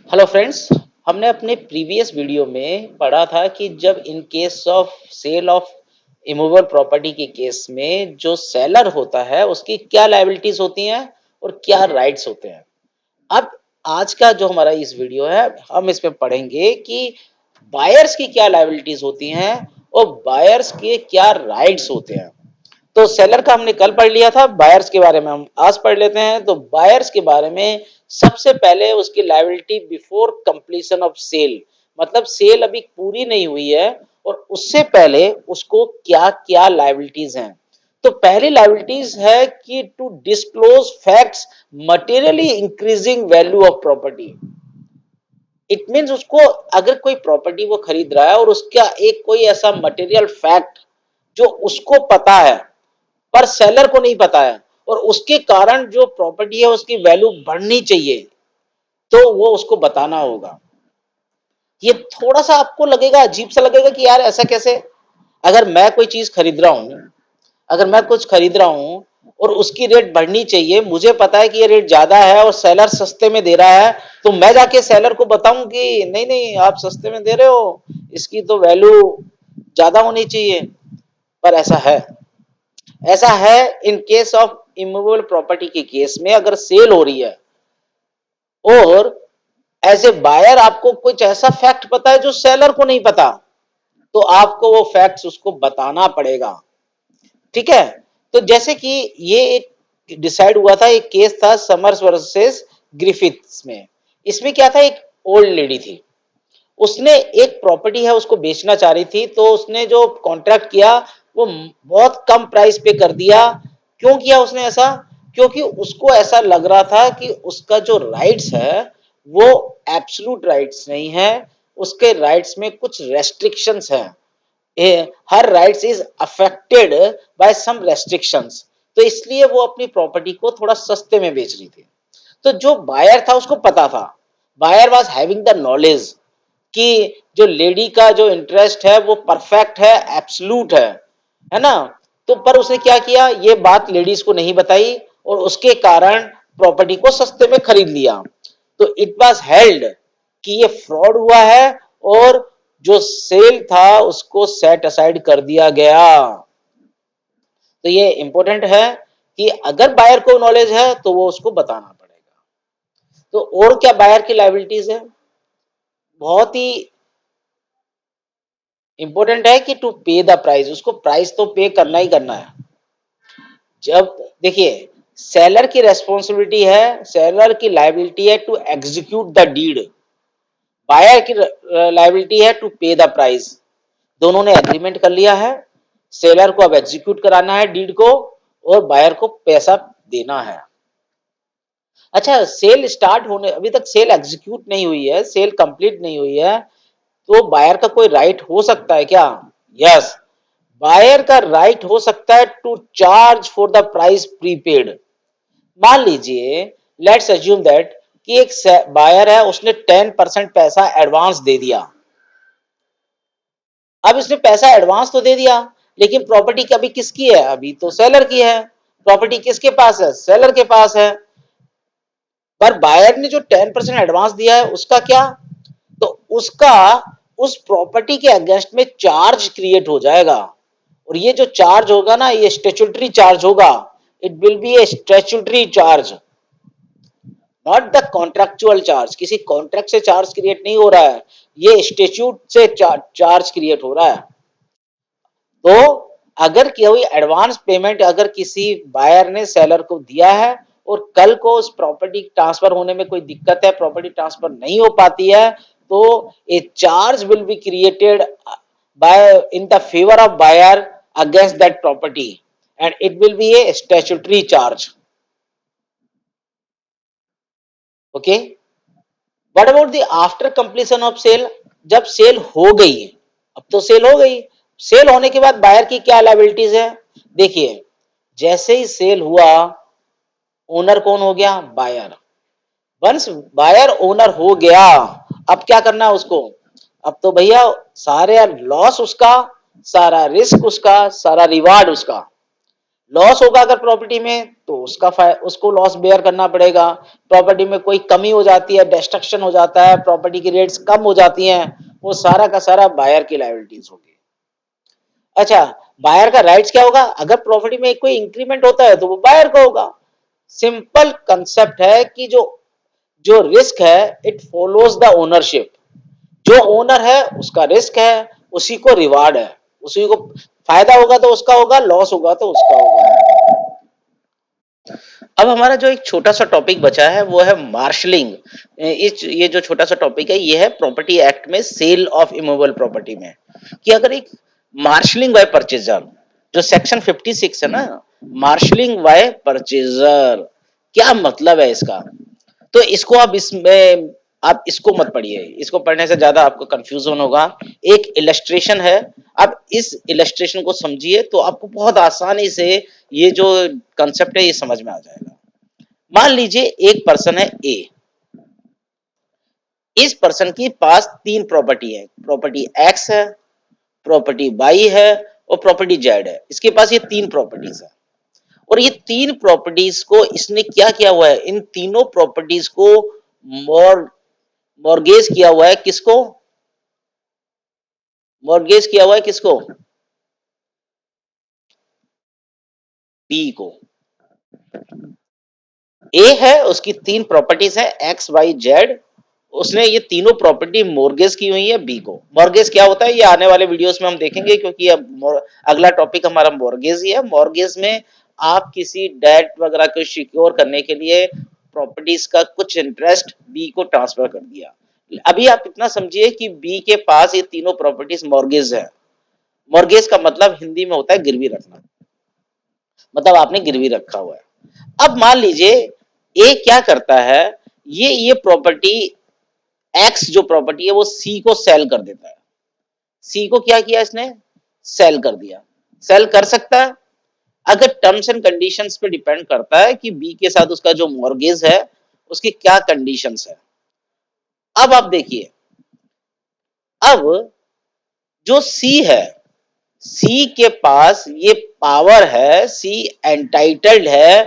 Hello friends. हमने अपने previous video में पढ़ा था कि जब in case of sale of immovable property के केस में जो सेलर होता है उसकी क्या लायबिलिटीज होती हैं और क्या राइट्स होते हैं। अब आज का जो हमारा इस वीडियो है हम इसमें पढ़ेंगे कि बायर्स की क्या लायबिलिटीज होती हैं और बायर्स के क्या राइट्स होते हैं। तो सेलर का हमने कल पढ़ लिया था, बायर्स के बारे में हम आज पढ़ लेते हैं। तो बायर्स के बारे में सबसे पहले उसकी liability before completion of sale, मतलब सेल अभी पूरी नहीं हुई है और उससे पहले उसको क्या क्या लायबिलिटीज हैं। तो पहली लायबिलिटीज है कि to disclose facts materially increasing value of property. It means उसको अगर कोई प्रॉपर्टी वो खरीद रहा है और उसका एक कोई ऐसा मटेरियल फैक्ट जो उसको पता है पर सेलर को नहीं पता है और उसके कारण जो प्रॉपर्टी है उसकी वैल्यू बढ़नी चाहिए, तो वो उसको बताना होगा। ये थोड़ा सा आपको लगेगा, अजीब सा लगेगा कि यार ऐसा कैसे। अगर मैं कोई चीज खरीद रहा हूं, अगर मैं कुछ खरीद रहा हूं और उसकी रेट बढ़नी चाहिए, मुझे पता है कि ये रेट ज्यादा है और सेलर सस्ते में दे रहा है, तो मैं जाके सेलर को बताऊं कि नहीं नहीं आप सस्ते में दे रहे हो, इसकी तो वैल्यू ज्यादा होनी चाहिए। पर ऐसा है इन केस ऑफ इमूवेबल प्रॉपर्टी के केस में, अगर सेल हो रही है और एज ए बायर आपको कुछ ऐसा फैक्ट पता है जो सेलर को नहीं पता, तो आपको वो फैक्ट्स उसको बताना पड़ेगा। ठीक है। तो जैसे कि ये एक डिसाइड हुआ था, एक केस था समर्स वर्सेस ग्रिफिथ्स में। इसमें क्या था, एक ओल्ड लेडी थी, उसने एक प्रॉपर्टी है उसको बेचना चाह रही थी, तो उसने जो कॉन्ट्रैक्ट किया वो बहुत कम प्राइस पे कर दिया। क्यों किया उसने ऐसा? क्योंकि उसको ऐसा लग रहा था कि उसका जो राइट्स है वो एब्सोल्यूट राइट्स नहीं है, उसके राइट्स में कुछ रेस्ट्रिक्शंस हैं। Her rights is affected by some restrictions, तो इसलिए वो अपनी प्रॉपर्टी को थोड़ा सस्ते में बेच रही थी। तो जो बायर था उसको पता था, buyer was having the knowledge कि जो लेडी का जो इंटरेस्ट है वो परफेक्ट है, एब्सोल्यूट है ना। तो पर उसने क्या किया, ये बात लेडीज को नहीं बताई और उसके कारण प्रॉपर्टी को सस्ते में खरीद लिया। तो इट वाज हेल्ड कि ये फ्रॉड हुआ है और जो सेल था उसको सेट असाइड कर दिया गया। तो ये इंपॉर्टेंट है कि अगर बायर को नॉलेज है तो वो उसको बताना पड़ेगा। तो और क्या बायर की लायबिलिटीज है, बहुत ही इंपॉर्टेंट है कि टू पे द प्राइस, उसको प्राइस तो पे करना ही करना है। जब देखिए, सेलर की रेस्पॉन्सिबिलिटी है, सेलर की लायबिलिटी है to execute the deed, buyer की लायबिलिटी है टू पे द प्राइस। दोनों ने एग्रीमेंट कर लिया है, सेलर को अब एग्जीक्यूट कराना है डीड को और बायर को पैसा देना है। अच्छा, सेल स्टार्ट होने, अभी तक सेल एग्जीक्यूट नहीं हुई है, सेल कंप्लीट नहीं हुई है, तो बायर का कोई राइट हो सकता है क्या? यस, बायर का राइट हो सकता है to charge for the price prepaid. मान लीजिए, लेट्स अज्यूम दैट कि एक बायर है, उसने 10% पैसा एडवांस दे दिया। अब इसने पैसा एडवांस तो दे दिया, लेकिन प्रॉपर्टी अभी किसकी है? अभी तो सेलर की है। प्रॉपर्टी किसके पास है? सेलर के पास है। पर बायर ने जो 10% एडवांस दिया है उसका क्या? तो उसका उस प्रॉपर्टी के अगेंस्ट में चार्ज क्रिएट हो जाएगा और ये जो चार्ज होगा ना, ये स्टैट्यूटरी चार्ज होगा। It will be a statutory charge, not the contractual charge. किसी कॉन्ट्रैक्ट से चार्ज क्रिएट नहीं हो रहा है, ये स्टैट्यूट से चार्ज क्रिएट हो रहा है। तो अगर कोई एडवांस पेमेंट अगर किसी बायर ने सेलर को दिया है और कल को उस प्रॉपर्टी ट्रांसफर होने में कोई दिक्कत है, प्रॉपर्टी ट्रांसफर नहीं हो पाती है, तो a charge will be created by in the favour of buyer against that property and it will be a statutory charge. Okay. What about the after completion of sale? जब sale हो गई, अब तो सेल हो गई, cell होने के बाद बायर की क्या लायबिलिटीज है? देखिए, जैसे ही सेल हुआ, ओनर कौन हो गया? बायर। वंस बायर ओनर हो गया, अब क्या करना है उसको? अब तो भैया सारे लॉस उसका, सारा रिस्क उसका, सारा रिवार्ड उसका। लॉस होगा अगर प्रॉपर्टी में तो उसको लॉस बेयर करना पड़ेगा। प्रॉपर्टी में कोई कमी हो जाती है, डिस्ट्रक्शन हो जाता है, प्रॉपर्टी की रेट्स कम हो जाती हैं, वो सारा का सारा बायर की लायबिलिटीज होगी। अच्छा, बायर का राइट्स क्या होगा? अगर प्रॉपर्टी में कोई इंक्रीमेंट होता है तो वो बायर का होगा। सिंपल कंसेप्ट है कि जो जो रिस्क है इट फॉलोज द ओनरशिप। जो ओनर है उसका रिस्क है, उसी को रिवार्ड है, उसी को फायदा होगा तो उसका होगा, लॉस होगा तो उसका होगा। अब हमारा जो एक छोटा सा टॉपिक बचा है वो है मार्शलिंग। इस ये जो छोटा सा टॉपिक है ये है प्रॉपर्टी एक्ट में सेल ऑफ इमूवेबल प्रॉपर्टी में, कि अगर एक मार्शलिंग बाय परचेजर, जो सेक्शन 56 है ना, मार्शलिंग बाय परचेजर, क्या मतलब है इसका? तो इसको आप इसको मत पढ़िए, इसको पढ़ने से ज्यादा आपको कंफ्यूजन होगा। एक इलस्ट्रेशन है, आप इस इलस्ट्रेशन को समझिए तो आपको बहुत आसानी से ये जो कंसेप्ट है ये समझ में आ जाएगा। मान लीजिए एक पर्सन है ए, इस पर्सन के पास तीन प्रॉपर्टी है, प्रॉपर्टी एक्स है, प्रॉपर्टी वाई है और प्रॉपर्टी जेड है। इसके पास ये तीन प्रॉपर्टीज है, और ये तीन प्रॉपर्टीज को इसने क्या किया हुआ है, इन तीनों प्रॉपर्टीज को मॉर्गेज किया हुआ है। किसको मॉर्गेज किया हुआ है? किसको? बी को। ए है, उसकी तीन प्रॉपर्टीज है एक्स वाई जेड, उसने ये तीनों प्रॉपर्टी मॉर्गेज की हुई है बी को। मॉर्गेज क्या होता है ये आने वाले वीडियोस में हम देखेंगे, क्योंकि अब अगला टॉपिक हमारा मॉर्गेज ही है। मॉर्गेज में आप किसी डेट वगैरह को सिक्योर करने के लिए प्रॉपर्टीज का कुछ इंटरेस्ट बी को ट्रांसफर कर दिया। अभी आप इतना समझिए कि बी के पास ये तीनों प्रॉपर्टीज मॉर्गेज है। मॉर्गेज का मतलब हिंदी में होता है गिरवी रखना, मतलब आपने गिरवी रखा हुआ है। अब मान लीजिए ए क्या करता है, ये प्रॉपर्टी एक्स जो प्रॉपर्टी है वो सी को सेल कर देता है। सी को क्या किया इसने? सेल कर दिया। सेल कर सकता है, अगर टर्म्स एंड कंडीशंस पे डिपेंड करता है कि बी के साथ उसका जो मॉर्गेज है उसकी क्या कंडीशंस है। अब आप देखिए, अब जो सी है, सी के पास ये पावर है, सी एंटाइटल्ड है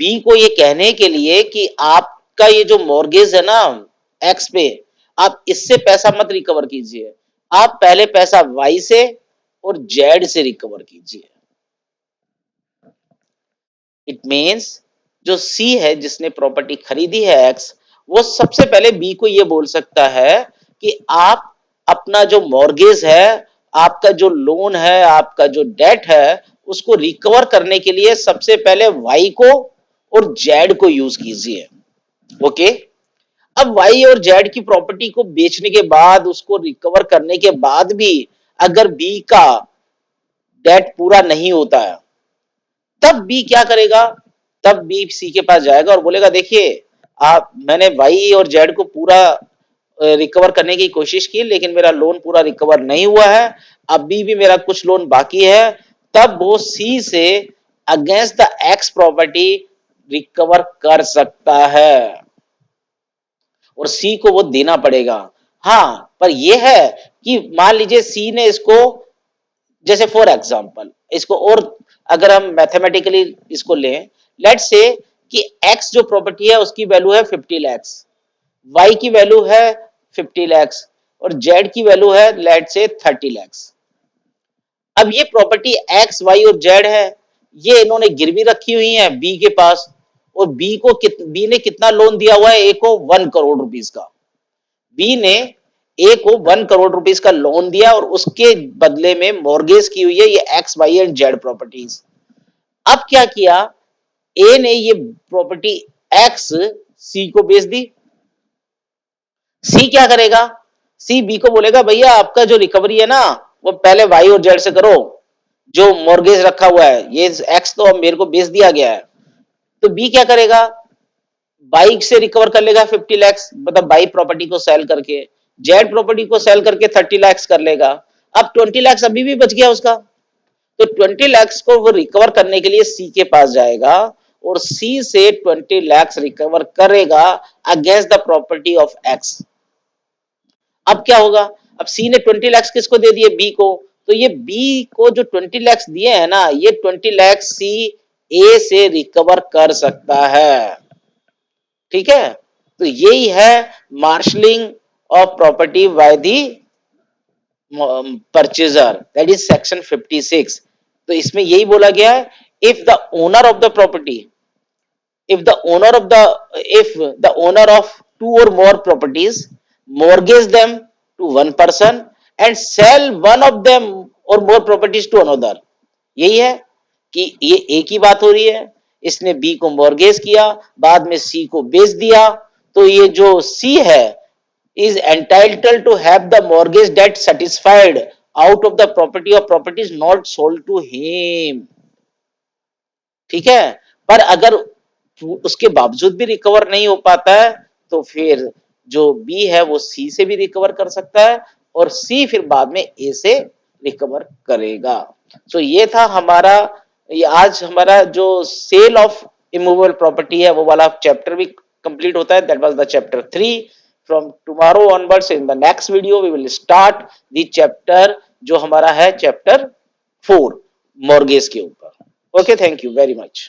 बी को ये कहने के लिए कि आपका ये जो मॉर्गेज है ना एक्स पे, आप इससे पैसा मत रिकवर कीजिए, आप पहले पैसा वाई से और जेड से रिकवर कीजिए। इट मीन्स जो सी है जिसने प्रॉपर्टी खरीदी है एक्स, वो सबसे पहले बी को ये बोल सकता है कि आप अपना जो मॉर्गेज है, आपका जो लोन है, आपका जो डेट है, उसको रिकवर करने के लिए सबसे पहले वाई को और जेड को यूज कीजिए। ओके। अब वाई और जेड की प्रॉपर्टी को बेचने के बाद, उसको रिकवर करने के बाद भी अगर बी का डेट पूरा नहीं होता है, तब बी क्या करेगा? तब बी सी के पास जाएगा और बोलेगा देखिए, आप मैंने वाई और जेड को पूरा रिकवर करने की कोशिश की लेकिन मेरा लोन पूरा रिकवर नहीं हुआ है, अभी भी मेरा कुछ लोन बाकी है। तब वो सी से against the x property recover कर सकता है और सी को वो देना पड़ेगा। हाँ, पर यह है कि मान लीजिए सी ने इसको, जैसे फॉर एग्जांपल इसको और अगर हम मैथमेटिकली इसको लें, लेट्स से कि एक्स जो प्रॉपर्टी है उसकी वैल्यू है 50 लैक्स, वाई की वैल्यू है 50 लैक्स और जेड की वैल्यू है लेट से 30 लैक्स। अब ये प्रॉपर्टी एक्स वाई और जेड है, ये इन्होंने गिरवी रखी हुई है बी के पास, और बी ने कितना लोन दिया हुआ है ए को? 1 करोड़ रुपीस का। बी ने ए को 1 करोड़ रुपीस का लोन दिया और उसके बदले में मॉर्गेज की हुई है ये X Y and Z properties. अब क्या किया, ए ने ये प्रॉपर्टी एक्स सी को बेच दी। सी क्या करेगा? सी बी को बोलेगा भैया आपका जो रिकवरी है ना वो पहले वाई और जेड से करो, जो मॉर्गेज रखा हुआ है ये एक्स तो अब मेरे को बेच दिया गया है। तो बी क्या करेगा? बाइक से रिकवर कर लेगा 50 लैक्स, मतलब बाई प्रॉपर्टी को सेल करके, जेड प्रॉपर्टी को सेल करके 30 लैक्स कर लेगा। अब 20 लैक्स अभी भी बच गया उसका। तो 20 लैक्स को वो रिकवर करने के लिए सी के पास जाएगा और सी से 20 लैक्स रिकवर करेगा against the property of x. अब क्या होगा? अब सी ने 20 लैक्स किसको दे दिए? बी को। तो ये बी को जो 20 lakhs दिए हैं ना, ये 20 lakhs सी ए से रिकवर कर सकता है। ठीक है, तो यही है marshalling of property by the purchaser, that is section 56। तो इसमें यही बोला गया है, if the owner of the property, if the owner of the if the owner of two or more properties mortgage them to one person and sell one of them or more properties to another, यही है कि ये एक ही बात हो रही है, इसने बी को मॉर्गेज किया, बाद में सी को बेच दिया, तो ये जो सी है is entitled to have the mortgage debt satisfied out of the property of properties not sold to him। ठीक है, पर अगर उसके बावजूद भी रिकवर नहीं हो पाता है, तो फिर जो बी है वो सी से भी रिकवर कर सकता है, और सी फिर बाद में ए से रिकवर करेगा। सो ये था हमारा, ये आज हमारा जो सेल ऑफ इमूवेबल प्रॉपर्टी है वो वाला चैप्टर भी कंप्लीट होता है। That was the chapter 3। From tomorrow onwards in the next video we will start the chapter जो हमारा है चैप्टर 4 मॉर्गेज के ऊपर। Okay, thank you very much.